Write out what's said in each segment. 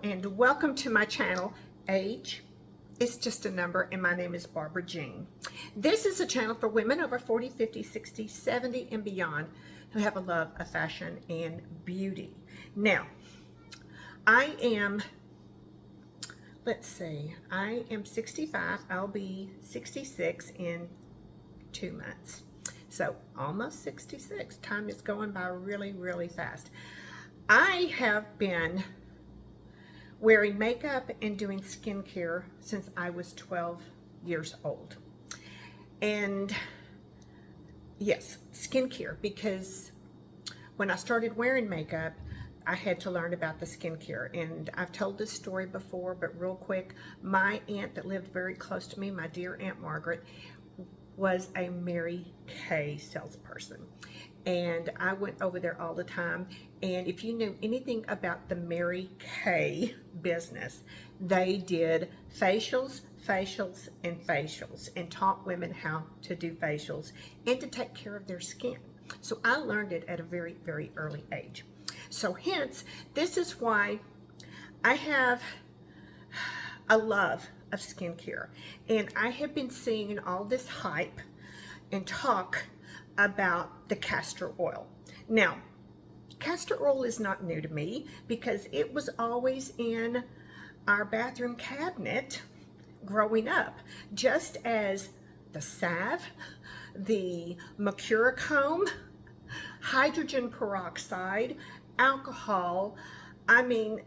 and welcome to my channel. Age is just a number, and my name is Barbara Jean. This is a channel for women over 40, 50, 60, 70 and beyond who have a love of fashion and beauty. Now, I am 65. I'll be 66 in 2 months. So almost 66. Time is going by really, really fast. I have been wearing makeup and doing skincare since I was 12 years old. And yes, skincare, because when I started wearing makeup, I had to learn about the skincare. And I've told this story before, but real quick, my aunt that lived very close to me, my dear Aunt Margaret, was a Mary Kay salesperson. And I went over there all the time. And if you knew anything about the Mary Kay business, they did facials, facials, and facials, and taught women how to do facials and to take care of their skin. So I learned it at a very, very early age. So hence, this is why I have a love of skincare. And I have been seeing all this hype and talk about the castor oil. Now, castor oil is not new to me because it was always in our bathroom cabinet growing up, just as the salve, the mercurochrome, hydrogen peroxide, alcohol, and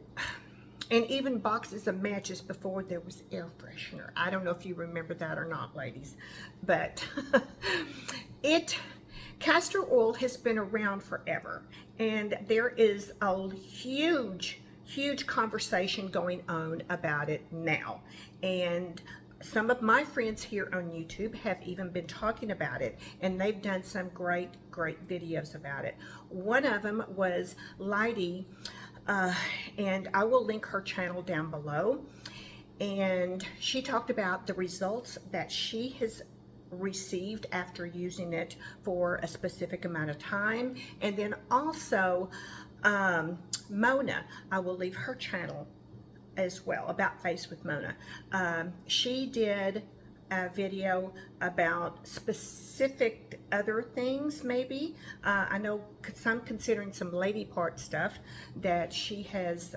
even boxes of matches before there was air freshener. I don't know if you remember that or not, ladies, but castor oil has been around forever, and there is a huge conversation going on about it now. And some of my friends here on YouTube have even been talking about it, and they've done some great videos about it. One of them was Lydie, and I will link her channel down below. And she talked about the results that she has received after using it for a specific amount of time. And then also Mona, I will leave her channel as well, About Face with Mona. She did a video about specific other things, maybe. I know some considering some lady part stuff that she has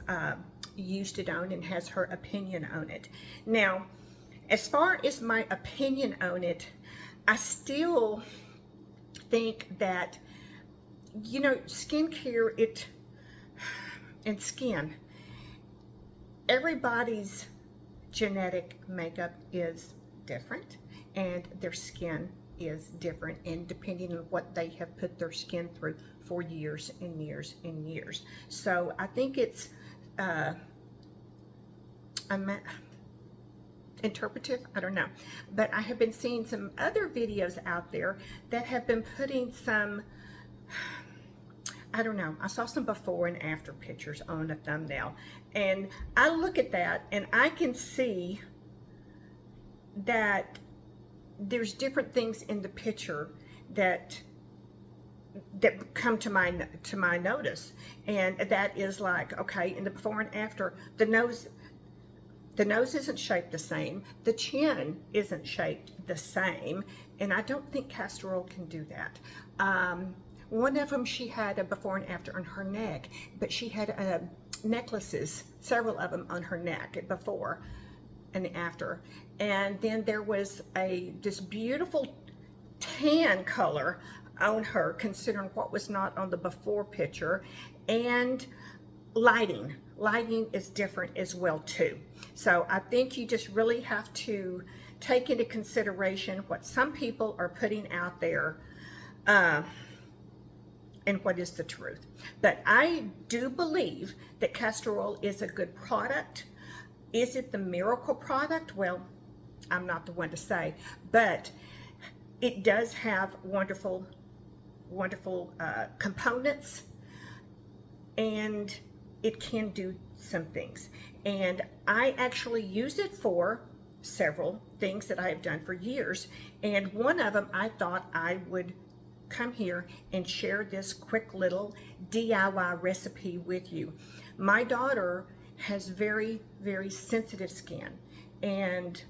used it on and has her opinion on it. Now, as far as my opinion on it, I still think that, you know, skincare, and skin, everybody's genetic makeup is different, and their skin is different, and depending on what they have put their skin through for years and years and years. So I think it's interpretive, I don't know, but I have been seeing some other videos out there that have been putting some, I don't know, I saw some before and after pictures on a thumbnail, and I look at that and I can see that there's different things in the picture that come to my notice, and that is like, okay, in the before and after, the nose isn't shaped the same, the chin isn't shaped the same, and I don't think castor oil can do that. One of them, she had a before and after on her neck, but she had necklaces, several of them on her neck before and after. And then there was this beautiful tan color on her, considering what was not on the before picture. And lighting is different as well too. So I think you just really have to take into consideration what some people are putting out there, and what is the truth. But I do believe that castor oil is a good product. Is it the miracle product? Well, I'm not the one to say, but it does have wonderful components, and it can do some things. And I actually use it for several things that I have done for years, and one of them I thought I would come here and share this quick little DIY recipe with you. My daughter has very, very sensitive skin, and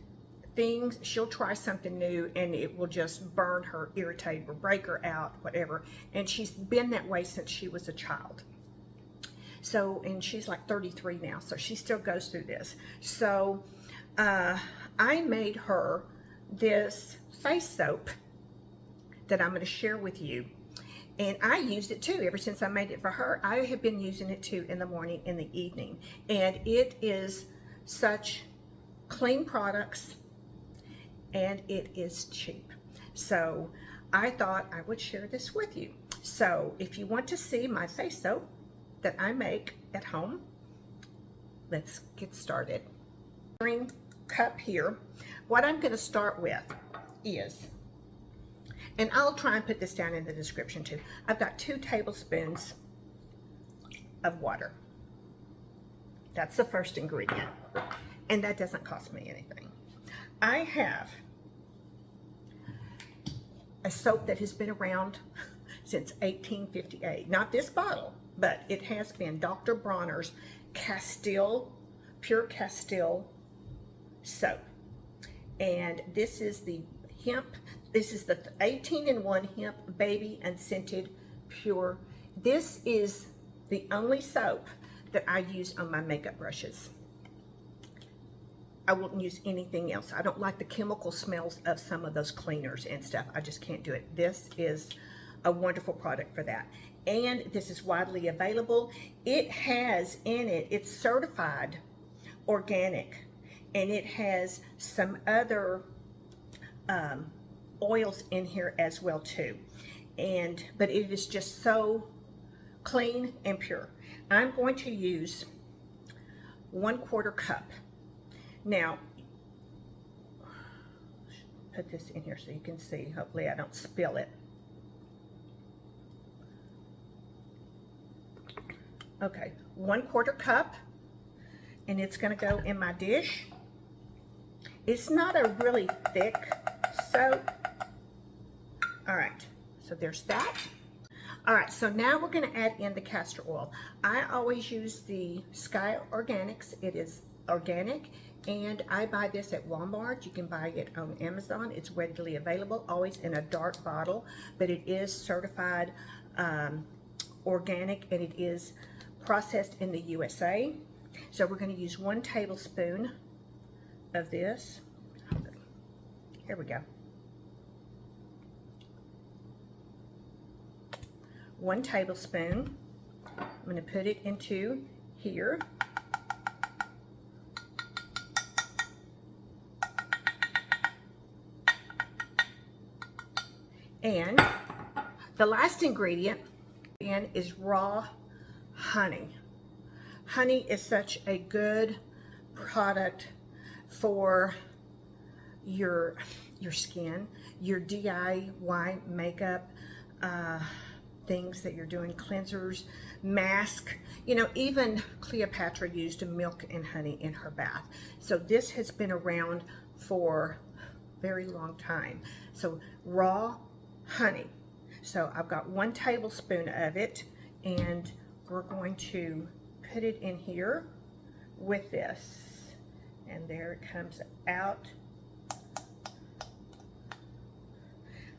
she'll try something new and it will just burn her, irritate her, break her out, whatever. And she's been that way since she was a child. So, and she's like 33 now, so she still goes through this. So I made her this face soap that I'm going to share with you. And I used it too. Ever since I made it for her, I have been using it too, in the morning, in the evening. And it is such clean products, and it is cheap. So I thought I would share this with you. So if you want to see my face soap that I make at home, let's get started. Cup here. What I'm going to start with is, and I'll try and put this down in the description too, I've got 2 tablespoons of water. That's the first ingredient, and that doesn't cost me anything. I have a soap that has been around since 1858. Not this bottle, but it has been Dr. Bronners Castille, Pure Castille soap. And this is the hemp, this is the 18-in-1 hemp baby unscented pure. This is the only soap that I use on my makeup brushes. I wouldn't use anything else. I don't like the chemical smells of some of those cleaners and stuff. I just can't do it. This is a wonderful product for that. And this is widely available. It has in it, it's certified organic, and it has some other oils in here as well too. But it is just so clean and pure. I'm going to use 1/4 cup. Now, put this in here so you can see. Hopefully I don't spill it. Okay, 1/4 cup, and it's going to go in my dish. It's not a really thick soap. All right, so there's that. All right, so now we're going to add in the castor oil. I always use the Sky Organics. It is organic, and I buy this at Walmart. You can buy it on Amazon. It's readily available, always in a dark bottle, but it is certified organic, and it is processed in the USA. So we're going to use 1 tablespoon of this. Here we go. 1 tablespoon. I'm going to put it into here. And the last ingredient is raw honey. Honey is such a good product for your skin, your DIY makeup, things that you're doing, cleansers, mask. You know, even Cleopatra used milk and honey in her bath. So this has been around for a very long time. So raw honey. So I've got 1 tablespoon of it, and we're going to put it in here with this. And there it comes out.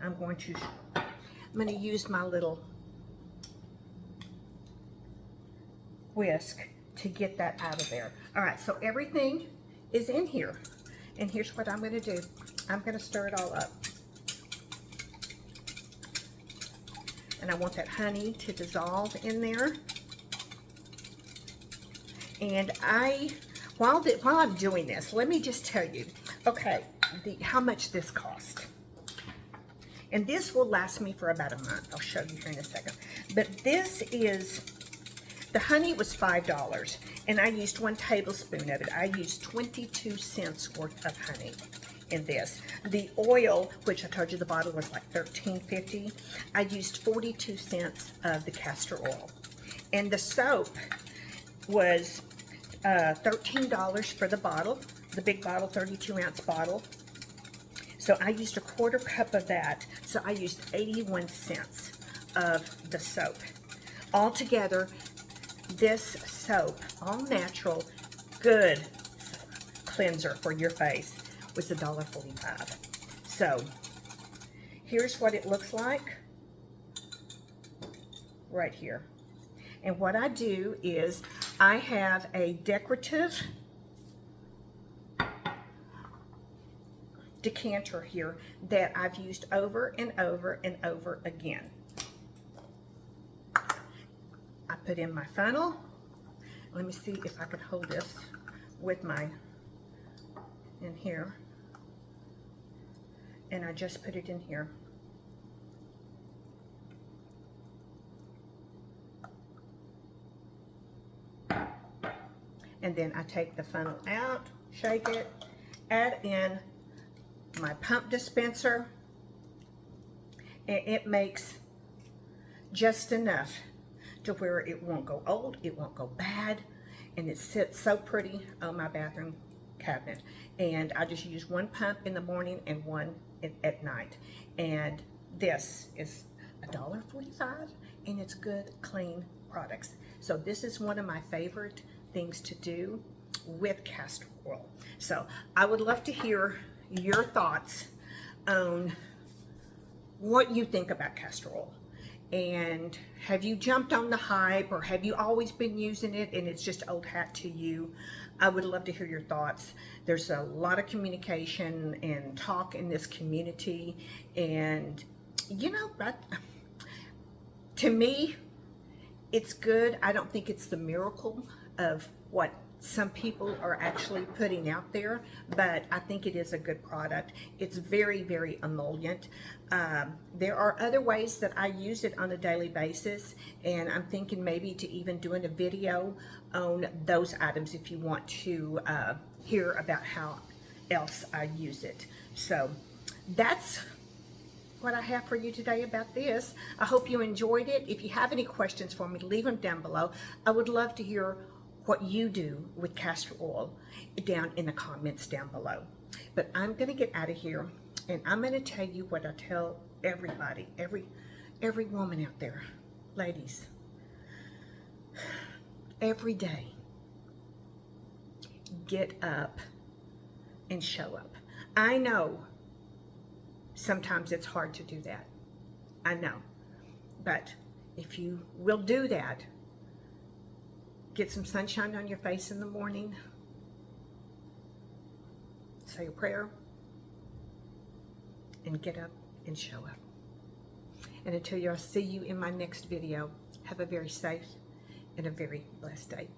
I'm going to use my little whisk to get that out of there. All right, so everything is in here. And here's what I'm going to do. I'm going to stir it all up. And I want that honey to dissolve in there. And while I'm doing this, let me just tell you, okay, how much this cost. And this will last me for about a month. I'll show you here in a second. But this is, the honey was $5, and I used 1 tablespoon of it. I used 22 cents worth of honey in this. The oil, which I told you the bottle was like $13.50, I used 42 cents of the castor oil. And the soap was $13 for the bottle, the big bottle, 32-ounce bottle. So I used 1/4 cup of that, so I used 81 cents of the soap. Altogether, this soap, all natural, good cleanser for your face was $1.45. So here's what it looks like right here. And what I do is I have a decorative decanter here that I've used over and over and over again. I put in my funnel. Let me see if I can hold this with my in here, and I just put it in here. And then I take the funnel out, shake it, add in my pump dispenser, and it makes just enough to where it won't go old, it won't go bad, and it sits so pretty on my bathroom cabinet. And I just use one pump in the morning and one at night. And this is $1.45, and it's good, clean products. So this is one of my favorite things to do with castor oil. So I would love to hear your thoughts on what you think about castor oil. And have you jumped on the hype, or have you always been using it and it's just old hat to you? I would love to hear your thoughts. There's a lot of communication and talk in this community, and you know, to me, it's good. I don't think it's the miracle of what some people are actually putting out there, but I think it is a good product. It's very, very emollient. There are other ways that I use it on a daily basis, and I'm thinking maybe to even doing a video on those items if you want to hear about how else I use it. So that's what I have for you today about this. I hope you enjoyed it. If you have any questions for me, leave them down below. I would love to hear what you do with castor oil down in the comments down below. But I'm going to get out of here, and I'm going to tell you what I tell everybody, every woman out there. Ladies, every day, get up and show up. I know sometimes it's hard to do that. I know. But if you will do that, get some sunshine on your face in the morning, say a prayer, and get up and show up. And until I'll see you in my next video, have a very safe and a very blessed day.